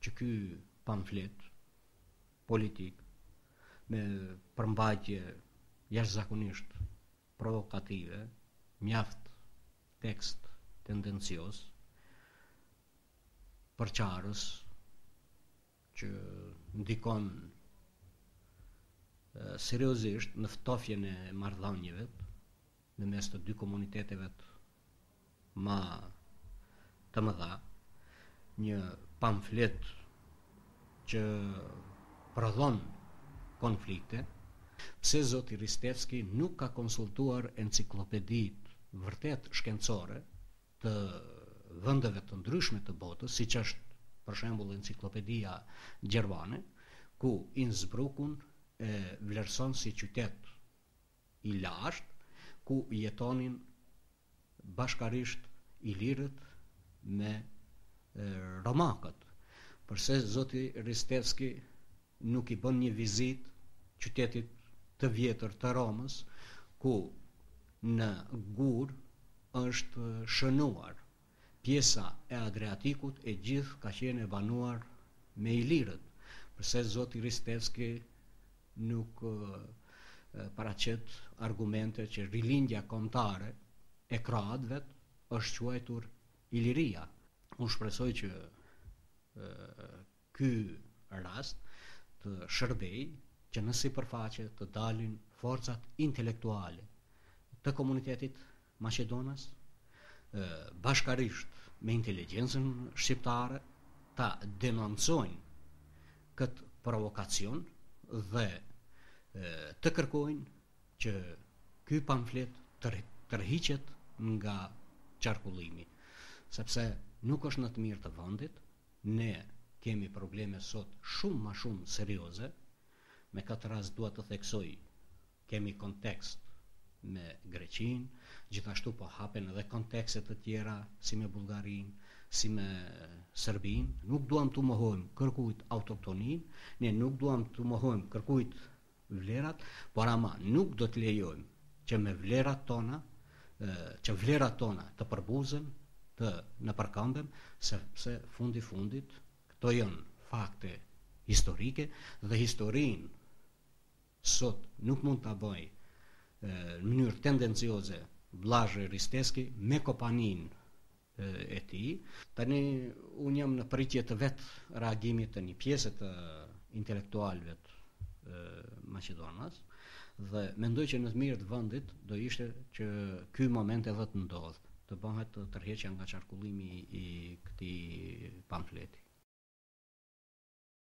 që ky pamflet politik me përmbajtje jashtëzakonisht provokative, mjaft tekst tendencios, përqarës që ndikon seriozisht në ftofjen e marrëdhënieve në mes të dy komuniteteve ma të mëdha, një pamflet që prodhon konflikte. Pse zoti Ristevski nuk ka konsultuar enciklopeditë vërtet shkencore të vendeve të ndryshme të botës, siç është për shembull enciklopedia gjermane, ku Innsbruckun e vlerëson si qytet i lashtë, ku jetonin bashkarisht ilirët me romakët. Përse zoti Ristevski nuk i bën një vizitë qytetit të vjetër të Romës, ku në gur është shënuar pjesa e Adriatikut, e gjithë ka qenë e banuar me ilirët. Përse zoti Ristevski nuk paraqet argumente që rilindja kombëtare e kroatëve është quajtur iliria. Unë shpresoj që ky rast të shërbej që në sipërfaqe të dalin forcat intelektuale të komunitetit Maqedonas, bashkarisht me inteligjencën shqiptare, ta denoncojnë këtë provokacion dhe të kërkojnë që ky pamflet të tërhiqet nga qarkullimi, sepse nuk është në të mirë të vendit. Ne kemi probleme sot shumë ma shumë serioze. Me këtë rast dua të theksoj, kemi kontekst me Greqinë, gjithashtu po hapen edhe kontekste të tjera si me Bullgarinë, si me Serbinë. Nuk duam të mohojmë kërkujt autoktonin, ne nuk duam të mohojmë kërkujt vlerat, por ama nuk do të lejojmë që me vlerat tona, që vlerat tona të përbuzen, të në përkëmbem, sepse fundit këto janë fakte historike dhe historinë sot nuk mund ta bëj në mënyrë tendencioze vllazhi Ristevski me kopanin e tij. Tani unë jam në pritje të vet reagimit të një pjese të intelektualëve të Maqedonas dhe mendoj që në të mirë të vendit do ishte që ky moment edhe të ndodh, të bëhet tërheqja nga qarkullimi i këtij pamfleti.